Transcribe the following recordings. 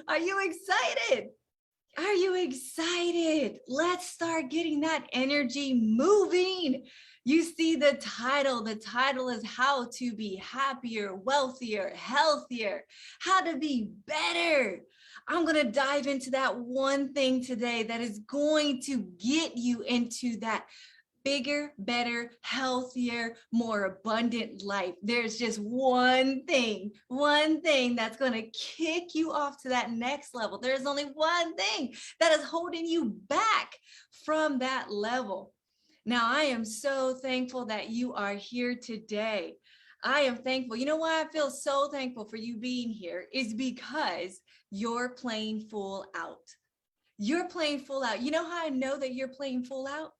Are you excited? Are you excited? Let's start getting that energy moving. You see the title. The title is How to Be Happier, Wealthier, Healthier, How to Be Better. I'm going to dive into that one thing today that is going to get you into that bigger, better, healthier, more abundant life. There's just one thing that's going to kick you off to that next level. There's only one thing that is holding you back from that level. Now, I am so thankful that you are here today. I am thankful. You know why I feel so thankful for you being here is because you're playing full out. You're playing full out. You know how I know that you're playing full out?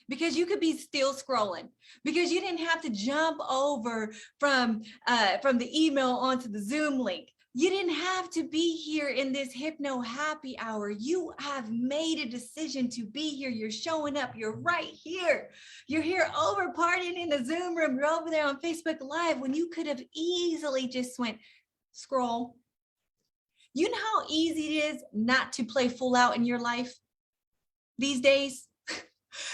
Because you could be still scrolling, because you didn't have to jump over from the email onto the Zoom link. You didn't have to be here in this hypno happy hour. You have made a decision to be here. You're showing up. You're right here. You're here over partying in the Zoom room. You're over there on Facebook Live when you could have easily just went scroll. You know how easy it is not to play full out in your life these days?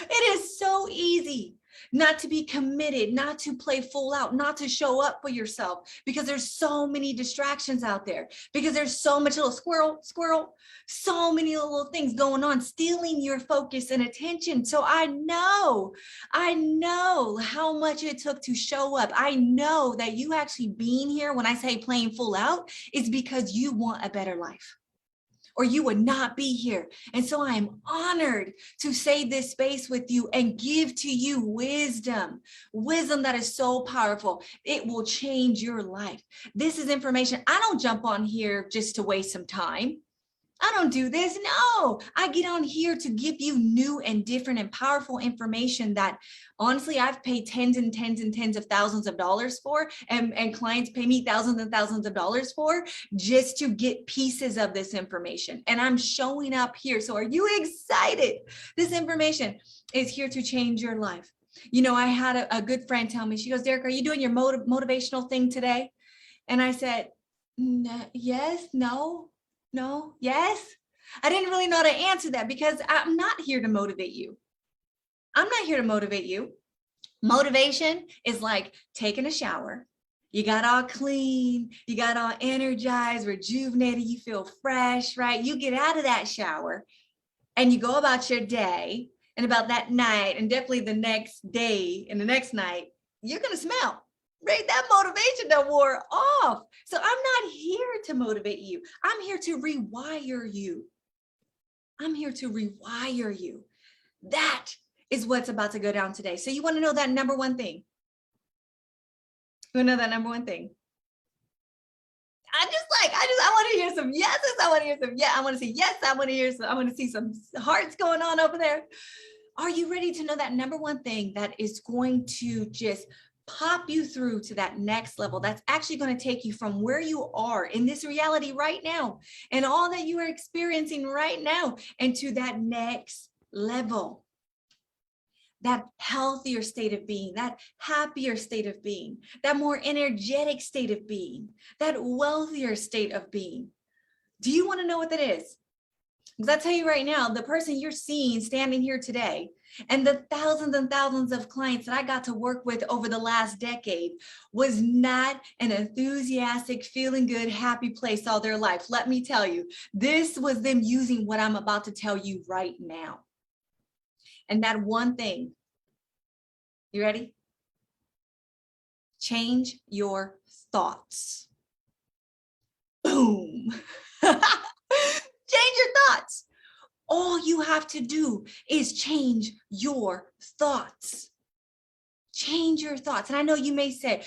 It is so easy not to be committed, not to play full out, not to show up for yourself, because there's so many distractions out there, because there's so much little squirrel, so many little things going on, stealing your focus and attention. So I know how much it took to show up. I know that you actually being here, when I say playing full out, is because you want a better life, or you would not be here. And so I am honored to save this space with you and give to you wisdom that is so powerful. It will change your life. This is information. I don't jump on here just to waste some time. I don't do this. No, I get on here to give you new and different and powerful information that honestly, I've paid tens and tens and tens of thousands of dollars for, and clients pay me thousands and thousands of dollars for, just to get pieces of this information. And I'm showing up here. So are you excited? This information is here to change your life. You know, I had a good friend tell me, she goes, Derika, are you doing your motivational thing today? And I said, yes, no, yes. I didn't really know how to answer that, because I'm not here to motivate you. I'm not here to motivate you. Motivation is like taking a shower. You got all clean, you got all energized, rejuvenated, you feel fresh, right? You get out of that shower and you go about your day, and about that night, and definitely the next day and the next night, you're going to smell. Right? That motivation that wore off. So I'm not here to motivate you. I'm here to rewire you. I'm here to rewire you. That is what's about to go down today. So you want to know that number one thing? You want to know that number one thing? I want to hear some yeses. I want to hear some, yeah, I want to see yes. I want to see some hearts going on over there. Are you ready to know that number one thing that is going to just pop you through to that next level, that's actually going to take you from where you are in this reality right now and all that you are experiencing right now, and to that next level, that healthier state of being, that happier state of being, that more energetic state of being, that wealthier state of being? Do you want to know what that is? Because I tell you right now, the person you're seeing standing here today, and the thousands and thousands of clients that I got to work with over the last decade, was not an enthusiastic, feeling good, happy place all their life. Let me tell you, this was them using what I'm about to tell you right now. And that one thing, you ready? Change your thoughts. Boom. Change your thoughts. All you have to do is change your thoughts. Change your thoughts. And I know you may say,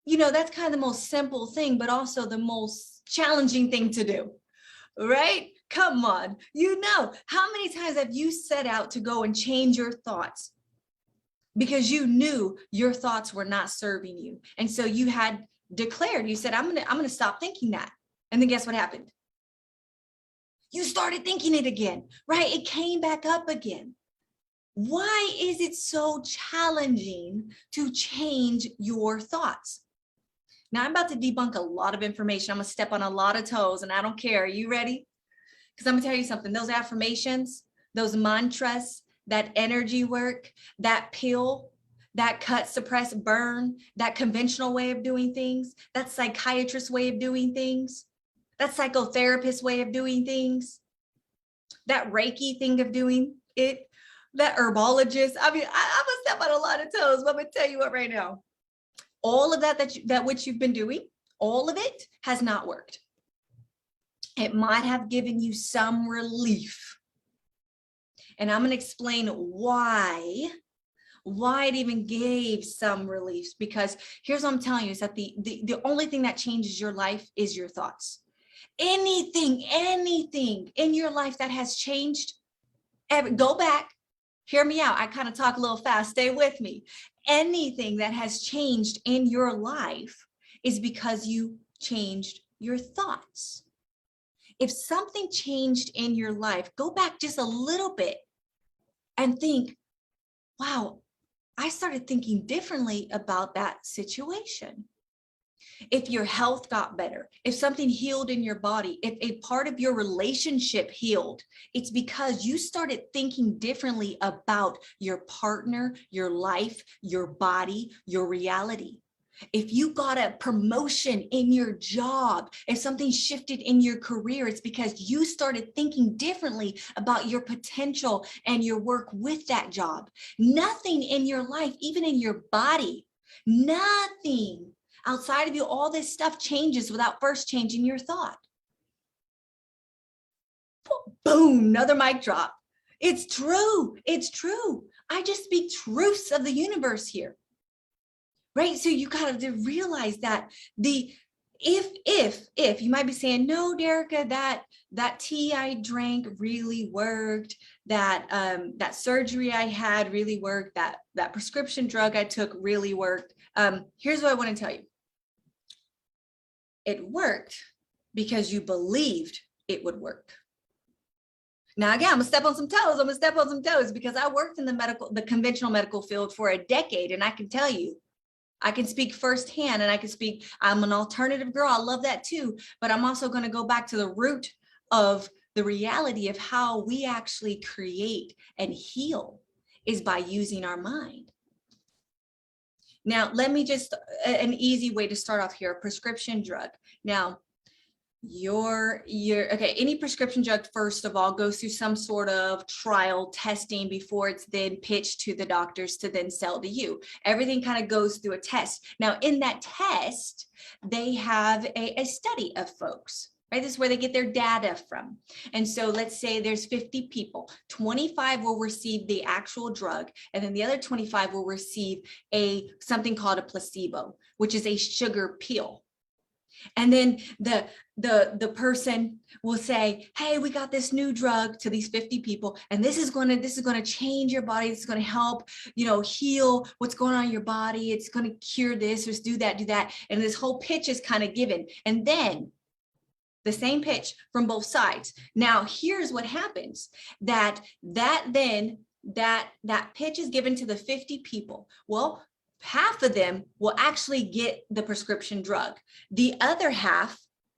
you know, that's kind of the most simple thing, but also the most challenging thing to do, right? Come on. You know, how many times have you set out to go and change your thoughts because you knew your thoughts were not serving you? And so you had declared, you said, I'm going to stop thinking that. And then guess what happened? You started thinking it again, right? It came back up again. Why is it so challenging to change your thoughts? Now I'm about to debunk a lot of information. I'm going to step on a lot of toes and I don't care. Are you ready? Because I'm going to tell you something. Those affirmations, those mantras, that energy work, that pill, that cut, suppress, burn, that conventional way of doing things, that psychiatrist way of doing things, that psychotherapist way of doing things, that Reiki thing of doing it, that herbologist. I mean, I'm gonna step on a lot of toes, but I'm gonna tell you what right now. All of that which you've been doing, all of it has not worked. It might have given you some relief. And I'm going to explain why it even gave some relief, because here's what I'm telling you is that the only thing that changes your life is your thoughts. Anything in your life that has changed, go back, hear me out. I kind of talk a little fast, stay with me. Anything that has changed in your life is because you changed your thoughts. If something changed in your life, go back just a little bit and think, wow, I started thinking differently about that situation. If your health got better, if something healed in your body, if a part of your relationship healed, it's because you started thinking differently about your partner, your life, your body, your reality. If you got a promotion in your job, if something shifted in your career, it's because you started thinking differently about your potential and your work with that job. Nothing in your life, even in your body, nothing outside of you, all this stuff changes without first changing your thought. Boom, another mic drop. It's true. It's true. I just speak truths of the universe here. Right? So you got to realize that if you might be saying, no, Derika, that tea I drank really worked, that surgery I had really worked, that prescription drug I took really worked. Here's what I want to tell you. It worked because you believed it would work. Now, again, I'm gonna step on some toes because I worked in the conventional medical field for a decade, and I can tell you, I can speak firsthand, and I'm an alternative girl. I love that too. But I'm also going to go back to the root of the reality of how we actually create and heal is by using our mind. Now, let me just, an easy way to start off here, a prescription drug. Now, any prescription drug, first of all, goes through some sort of trial testing before it's then pitched to the doctors to then sell to you. Everything kind of goes through a test. Now, in that test, they have a study of folks, right? This is where they get their data from. And so let's say there's 50 people, 25 will receive the actual drug, and then the other 25 will receive something called a placebo, which is a sugar pill. And then the person will say, hey, we got this new drug to these 50 people, and this is going to change your body. It's going to help, heal what's going on in your body. It's going to cure this, just do that. And this whole pitch is kind of given. And then the same pitch from both sides. Now, here's what happens, that pitch is given to the 50 people. Well, half of them will actually get the prescription drug. The other half,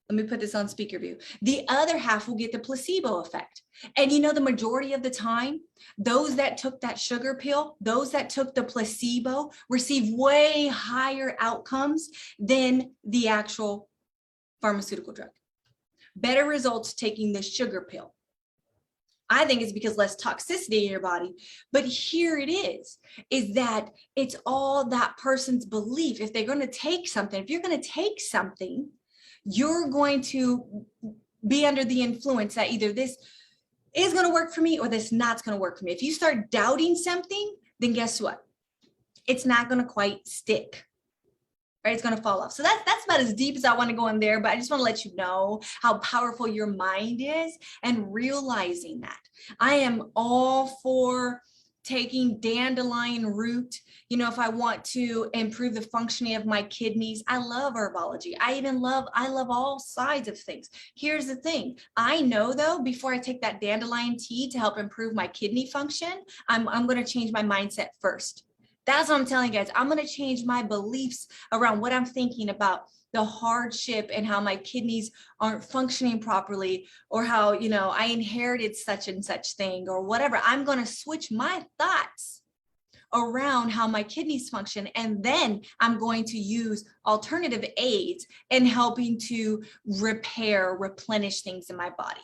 let me put this on speaker view. The other half will get the placebo effect. And the majority of the time, those that took that sugar pill, those that took the placebo, receive way higher outcomes than the actual pharmaceutical drug. Better results taking the sugar pill. I think it's because less toxicity in your body. But here it is that it's all that person's belief. If they're going to take something, if you're going to take something, you're going to be under the influence that either this is going to work for me or this not going to work for me. If you start doubting something, then guess what? It's not going to quite stick. Right? It's going to fall off. So that's about as deep as I want to go in there, but I just want to let you know how powerful your mind is and realizing that. I am all for taking dandelion root. If I want to improve the functioning of my kidneys, I love herbology. I love all sides of things. Here's the thing. I know though, before I take that dandelion tea to help improve my kidney function, I'm going to change my mindset first. That's what I'm telling you guys. I'm going to change my beliefs around what I'm thinking about the hardship and how my kidneys aren't functioning properly, or how, I inherited such and such thing or whatever. I'm going to switch my thoughts around how my kidneys function. And then I'm going to use alternative aids in helping to replenish things in my body.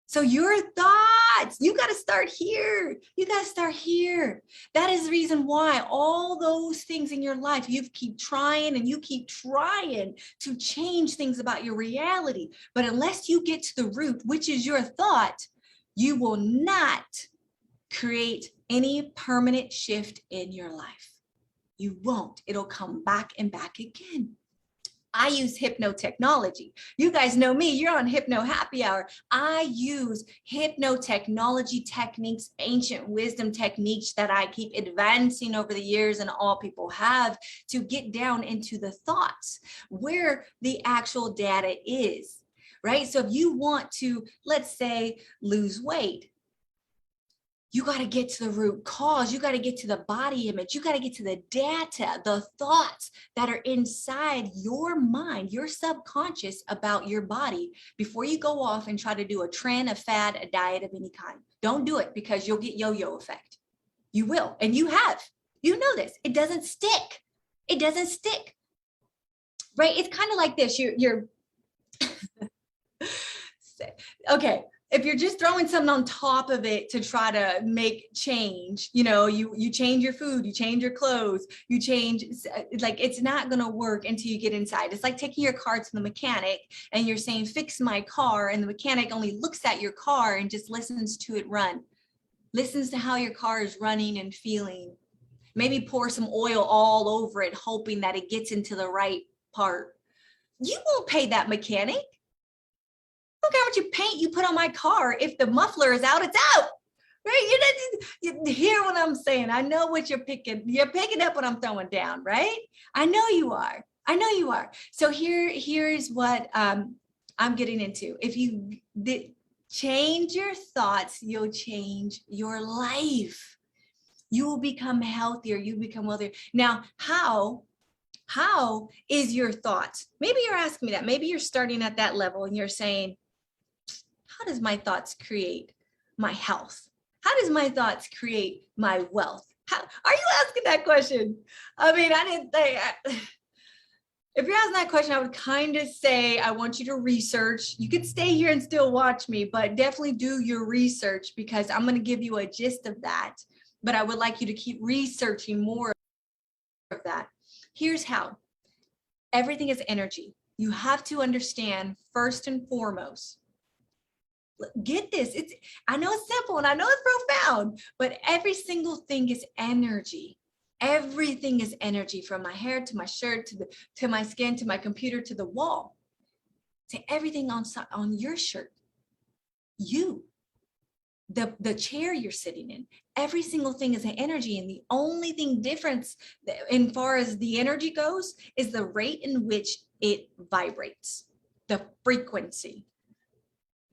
So your thoughts, you got to start here. You got to start here. That is the reason why all those things in your life, you keep trying and you keep trying to change things about your reality. But unless you get to the root, which is your thought, you will not create any permanent shift in your life. You won't. It'll come back and back again. I use hypnotechnology. You guys know me, you're on Hypno Happy Hour. I use hypnotechnology techniques, ancient wisdom techniques that I keep advancing over the years, and all people have, to get down into the thoughts where the actual data is, right? So if you want to, let's say, lose weight, you got to get to the root cause. You got to get to the body image. You got to get to the data, the thoughts that are inside your mind, your subconscious about your body before you go off and try to do a trend, a fad, a diet of any kind. Don't do it, because you'll get yo-yo effect. You will. And you have. You know this. It doesn't stick. It doesn't stick. Right? It's kind of like this. You're okay. If you're just throwing something on top of it to try to make change, you change your food, you change your clothes, you change, like, it's not going to work until you get inside. It's like taking your car to the mechanic and you're saying, fix my car. And the mechanic only looks at your car and just listens to it run, listens to how your car is running and feeling. Maybe pour some oil all over it, hoping that it gets into the right part. You won't pay that mechanic. Look how much paint you put on my car. If the muffler is out, it's out, right? You hear what I'm saying. I know what you're picking. You're picking up what I'm throwing down, right? I know you are. I know you are. So here's what I'm getting into. If you change your thoughts, you'll change your life. You will become healthier. You become wealthier. Now, how is your thoughts? Maybe you're asking me that. Maybe you're starting at that level and you're saying, how does my thoughts create my health? How does my thoughts create my wealth? How are you asking that question? I mean, I didn't think, if you're asking that question, I would kind of say, I want you to research. You could stay here and still watch me, but definitely do your research, because I'm going to give you a gist of that. But I would like you to keep researching more of that. Here's how. Everything is energy. You have to understand, first and foremost, get this. I know it's simple and I know it's profound, but every single thing is energy. Everything is energy, from my hair to my shirt to my skin to my computer to the wall, to everything on your shirt. You, the chair you're sitting in, every single thing is an energy. And the only thing difference in far as the energy goes is the rate in which it vibrates, the frequency.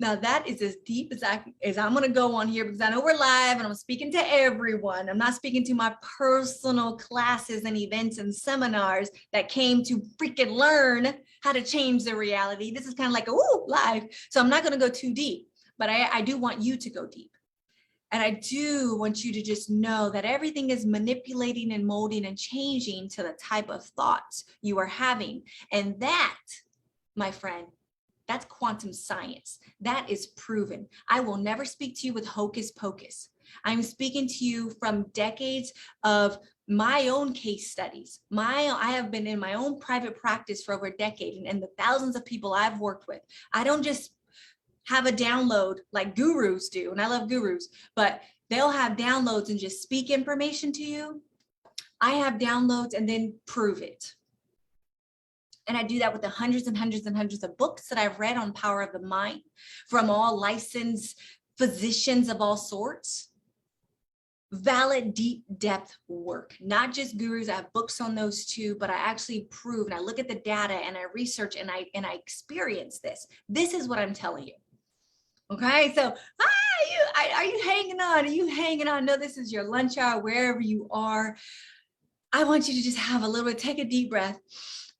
Now that is as deep as I'm going to go on here, because I know we're live and I'm speaking to everyone. I'm not speaking to my personal classes and events and seminars that came to freaking learn how to change their reality. This is kind of like a live. So I'm not going to go too deep, but I do want you to go deep. And I do want you to just know that everything is manipulating and molding and changing to the type of thoughts you are having. And that, my friend, that's quantum science. That is proven. I will never speak to you with hocus pocus. I'm speaking to you from decades of my own case studies. I have been in my own private practice for over a decade, and the thousands of people I've worked with. I don't just have a download like gurus do, and I love gurus, but they'll have downloads and just speak information to you. I have downloads and then prove it. And I do that with the hundreds and hundreds and hundreds of books that I've read on power of the mind from all licensed physicians of all sorts. Valid, deep depth work, not just gurus. I have books on those too, but I actually prove, and I look at the data and I research and I experience this. This is what I'm telling you. Okay, so Are you hanging on? Are you hanging on? No, this is your lunch hour, wherever you are. I want you to just have a little bit, take a deep breath.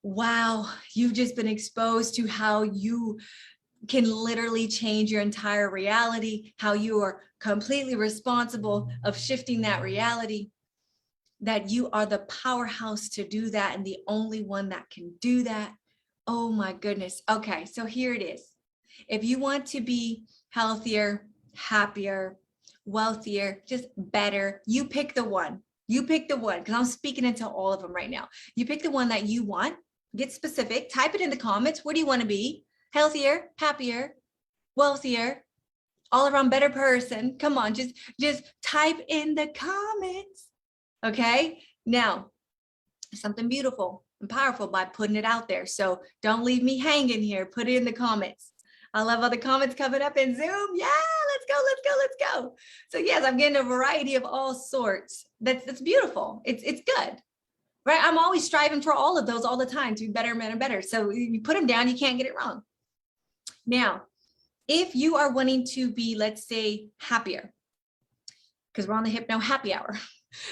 Wow, you've just been exposed to how you can literally change your entire reality, how you are completely responsible of shifting that reality, that you are the powerhouse to do that and the only one that can do that. Oh my goodness. Okay, so here it is. If you want to be healthier, happier, wealthier, just better, you pick the one. You pick the one, because I'm speaking into all of them right now. You pick the one that you want. Get specific. Type it in the comments. What do you want to be? Healthier, happier, wealthier, all around better person. Come on, just type in the comments. Okay. Now, something beautiful and powerful by putting it out there. So don't leave me hanging here. Put it in the comments. I love all the comments coming up in Zoom. Yeah, let's go, let's go, let's go. So yes, I'm getting a variety of all sorts. That's beautiful. It's good, right? I'm always striving for all of those all the time to be better and better and better. So you put them down, you can't get it wrong. Now, if you are wanting to be, let's say, happier, because we're on the Hypno Happy Hour.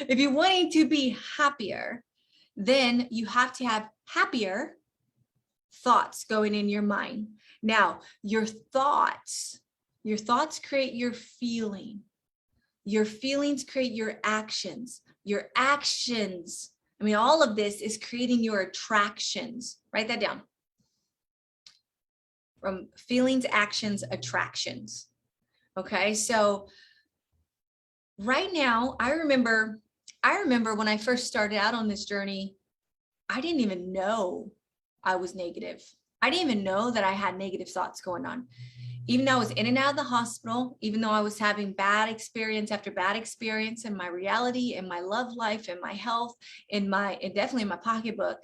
If you're wanting to be happier, then you have to have happier thoughts going in your mind. Now, your thoughts create your feeling. Your feelings create your actions. Your actions, I mean, all of this is creating your attractions. Write that down. From feelings, actions, attractions. Okay, so right now, I remember when I first started out on this journey, I didn't even know I was negative. I didn't even know that I had negative thoughts going on. Even though I was in and out of the hospital, even though I was having bad experience after bad experience in my reality, in my love life, in my health, and definitely in my pocketbook,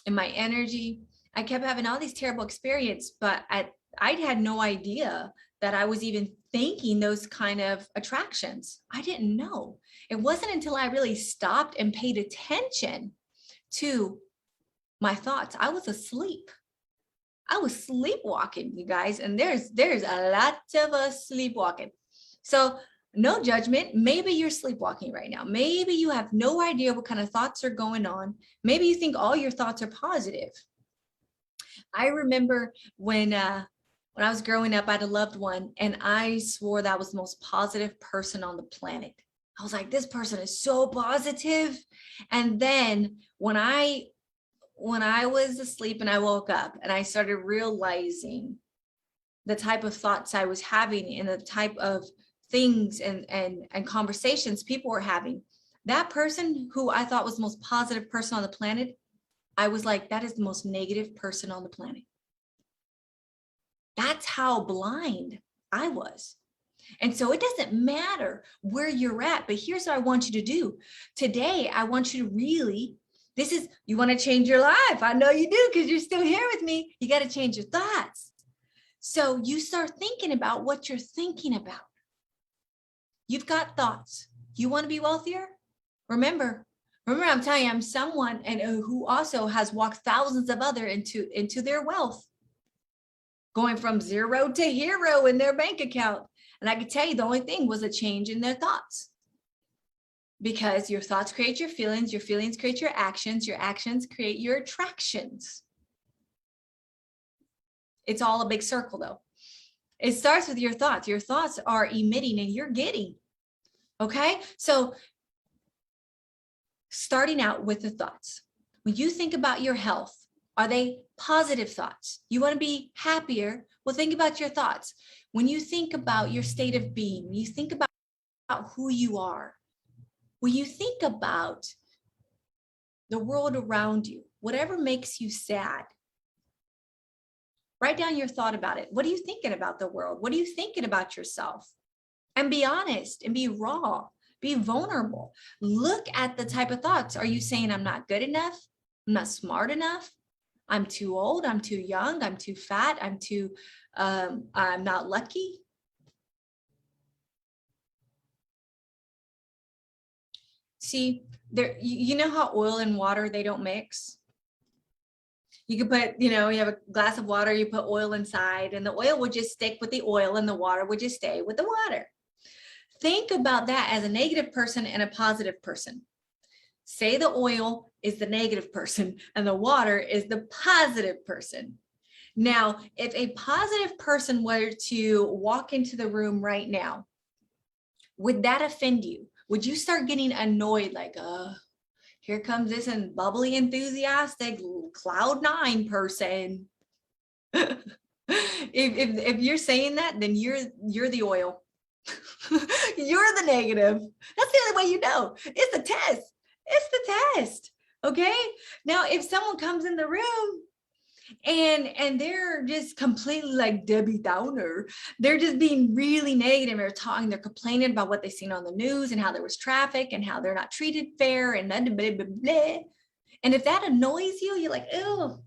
in my energy, I kept having all these terrible experiences, but I had no idea that I was even thinking those kind of attractions. I didn't know. It wasn't until I really stopped and paid attention to my thoughts. I was asleep. I was sleepwalking, you guys, and there's a lot of us sleepwalking. So no judgment. Maybe you're sleepwalking right now. Maybe you have no idea what kind of thoughts are going on. Maybe you think all your thoughts are positive. I remember when I was growing up, I had a loved one, and I swore that was the most positive person on the planet. I was like, this person is so positive. And then when I was asleep and I woke up and I started realizing the type of thoughts I was having and the type of things and conversations people were having, that person who I thought was the most positive person on the planet, I was like, that is the most negative person on the planet. That's how blind I was. And so it doesn't matter where you're at, but here's what I want you to do. Today, I want you to really, you want to change your life. I know you do, because you're still here with me. You got to change your thoughts. So you start thinking about what you're thinking about. You've got thoughts. You want to be wealthier? Remember, I'm telling you, I'm someone who also has walked thousands of others into their wealth, going from zero to hero in their bank account. And I can tell you the only thing was a change in their thoughts. Because your thoughts create your feelings create your actions create your attractions. It's all a big circle though. It starts with your thoughts. Your thoughts are emitting and you're getting. Okay, so starting out with the thoughts. When you think about your health, are they positive thoughts? You want to be happier? Well, think about your thoughts. When you think about your state of being, when you think about who you are, when you think about the world around you, whatever makes you sad, write down your thought about it. What are you thinking about the world? What are you thinking about yourself? And be honest and be raw, be vulnerable. Look at the type of thoughts. Are you saying I'm not good enough? I'm not smart enough? I'm too old. I'm too young. I'm too fat. I'm not lucky. See, you know how oil and water, they don't mix? You could put, you have a glass of water, you put oil inside, and the oil would just stick with the oil and the water would just stay with the water. Think about that as a negative person and a positive person. Say the oil is the negative person and the water is the positive person. Now, if a positive person were to walk into the room right now, would that offend you? Would you start getting annoyed like, here comes this bubbly, enthusiastic cloud nine person? if you're saying that, then you're the oil. You're the negative. That's the only way you know. It's the test. It's the test. Okay. Now, if someone comes in the room and they're just completely like Debbie Downer, they're just being really negative, they're complaining about what they've seen on the news and how there was traffic and how they're not treated fair and blah, blah, blah, blah. And if that annoys you, you're like, ew,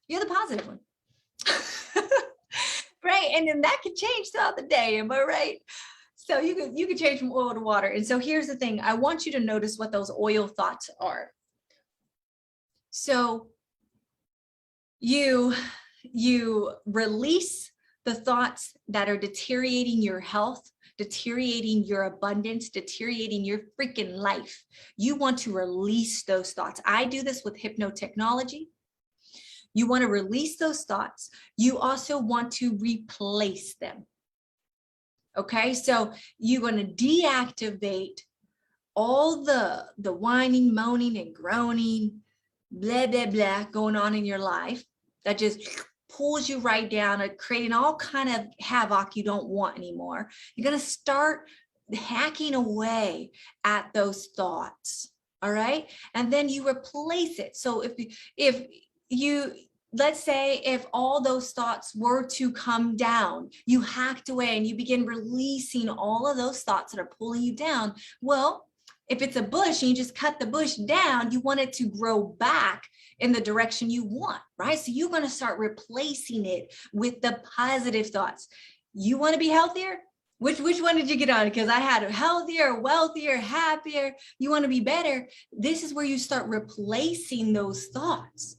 you're the positive one. Right. And then that could change throughout the day. Am I right? So you could change from oil to water. And so here's the thing. I want you to notice what those oil thoughts are. So you release the thoughts that are deteriorating your health, deteriorating your abundance, deteriorating your freaking life. You want to release those thoughts. I do this with hypnotechnology. You want to release those thoughts. You also want to replace them. Okay, so you're going to deactivate all the whining, moaning, and groaning, blah, blah, blah going on in your life that just pulls you right down and creating all kind of havoc you don't want anymore. You're going to start hacking away at those thoughts. All right. And then you replace it. So if you, let's say if all those thoughts were to come down, you hacked away and you begin releasing all of those thoughts that are pulling you down. Well, if it's a bush and you just cut the bush down, you want it to grow back in the direction you want, right? So you're going to start replacing it with the positive thoughts. You want to be healthier? Which one did you get on? Because I had healthier, wealthier, happier. You want to be better. This is where you start replacing those thoughts.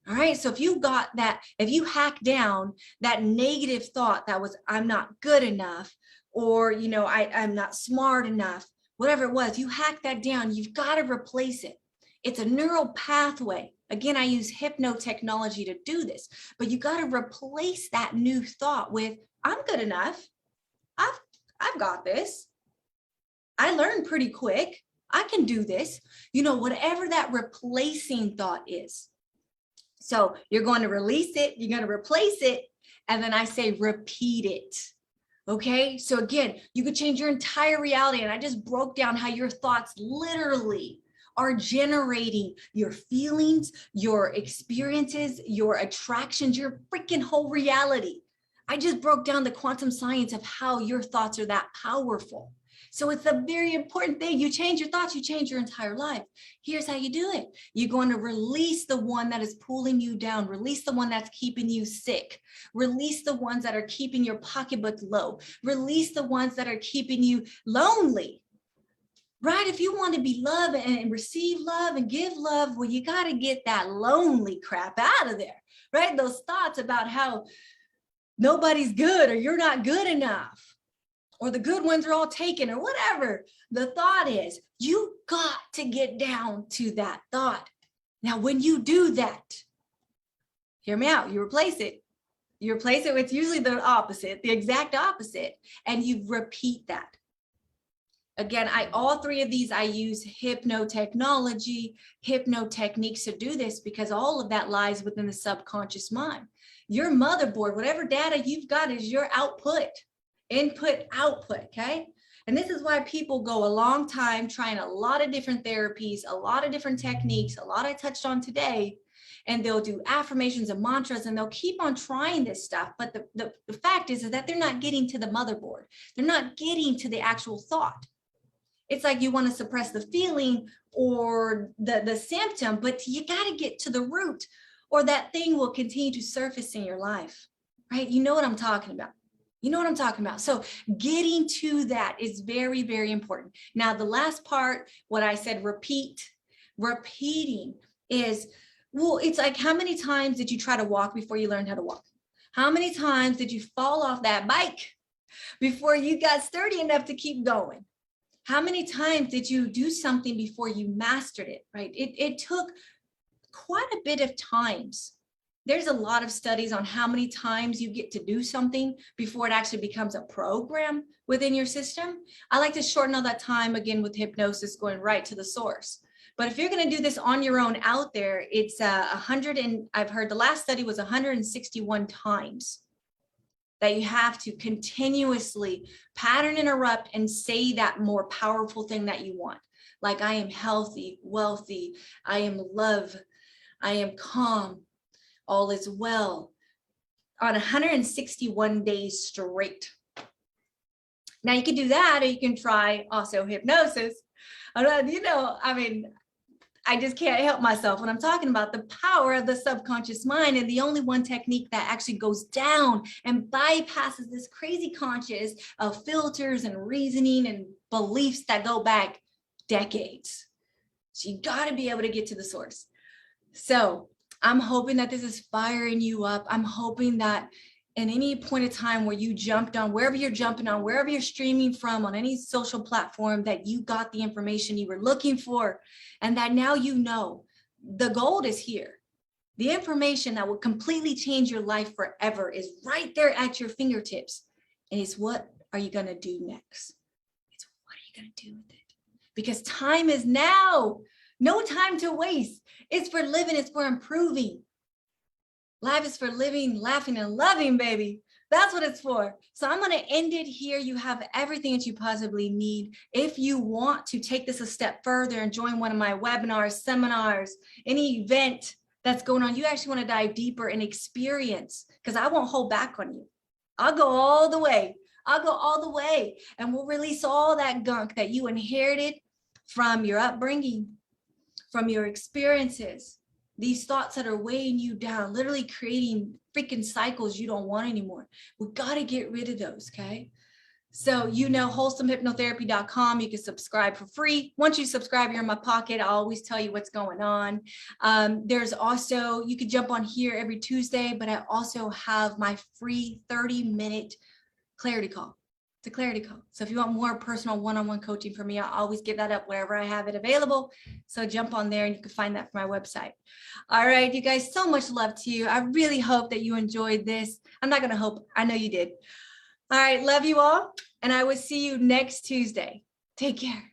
All right. So if you got that, if you hack down that negative thought that was, I'm not good enough, or, I'm not smart enough, whatever it was, you hack that down, you've got to replace it. It's a neural pathway. Again, I use hypnotechnology to do this, but you got to replace that new thought with, I'm good enough. I've got this. I learned pretty quick. I can do this. Whatever that replacing thought is. So you're going to release it, you're going to replace it, and then I say repeat it. Okay, so again, you could change your entire reality. And I just broke down how your thoughts literally are generating your feelings, your experiences, your attractions, your freaking whole reality. I just broke down the quantum science of how your thoughts are that powerful. So it's a very important thing. You change your thoughts, you change your entire life. Here's how you do it. You're going to release the one that is pulling you down. Release the one that's keeping you sick. Release the ones that are keeping your pocketbook low. Release the ones that are keeping you lonely. Right? If you want to be loved and receive love and give love, well, you got to get that lonely crap out of there. Right? Those thoughts about how nobody's good or you're not good enough, or the good ones are all taken, or whatever the thought is, you got to get down to that thought. Now, when you do that, hear me out, you replace it. You replace it with usually the opposite, the exact opposite, and you repeat that. Again, all three of these, I use hypnotechnology, hypnotechniques to do this because all of that lies within the subconscious mind. Your motherboard, whatever data you've got is your output. Input, output, okay? And this is why people go a long time trying a lot of different therapies, a lot of different techniques, a lot I touched on today, and they'll do affirmations and mantras, and they'll keep on trying this stuff. But the fact is that they're not getting to the motherboard. They're not getting to the actual thought. It's like you want to suppress the feeling or the symptom, but you got to get to the root, or that thing will continue to surface in your life, right? You know what I'm talking about. You know what I'm talking about. So getting to that is very, very important. Now, the last part, what I said, repeating is Well, it's like, how many times did you try to walk before you learned how to walk? How many times did you fall off that bike before you got sturdy enough to keep going? How many times did you do something before you mastered it, right? It took quite a bit of times. There's a lot of studies on how many times you get to do something before it actually becomes a program within your system. I like to shorten all that time again with hypnosis, going right to the source. But if you're going to do this on your own out there, it's 100 and I've heard the last study was 161 times that you have to continuously pattern interrupt and say that more powerful thing that you want. Like, I am healthy, wealthy, I am love, I am calm, all is well, on 161 days straight. Now you can do that, or you can try also hypnosis. I just can't help myself when I'm talking about the power of the subconscious mind, and the only one technique that actually goes down and bypasses this crazy conscious of filters and reasoning and beliefs that go back decades. So you got to be able to get to the source. So I'm hoping that this is firing you up. I'm hoping that in any point of time where you jumped on, wherever you're jumping on, wherever you're streaming from, on any social platform, that you got the information you were looking for, and that now you know the gold is here. The information that will completely change your life forever is right there at your fingertips. And it's, what are you going to do next? It's, what are you going to do with it? Because time is now. No time to waste. It's for living. It's for improving. Life is for living, laughing, and loving, baby. That's what it's for. So I'm going to end it here. You have everything that you possibly need. If you want to take this a step further and join one of my webinars, seminars, any event that's going on, you actually want to dive deeper and experience, because I won't hold back on you. I'll go all the way. I'll go all the way, and we'll release all that gunk that you inherited from your upbringing, from your experiences. These thoughts that are weighing you down, literally creating freaking cycles you don't want anymore. We got to get rid of those, okay? So, wholesomehypnotherapy.com, you can subscribe for free. Once you subscribe, you're in my pocket. I'll always tell you what's going on. There's also, you can jump on here every Tuesday, but I also have my free 30-minute clarity call. It's a clarity call. So if you want more personal one-on-one coaching from me, I'll always give that up wherever I have it available. So jump on there and you can find that from my website. All right, you guys, so much love to you. I really hope that you enjoyed this. I'm not going to hope. I know you did. All right, love you all. And I will see you next Tuesday. Take care.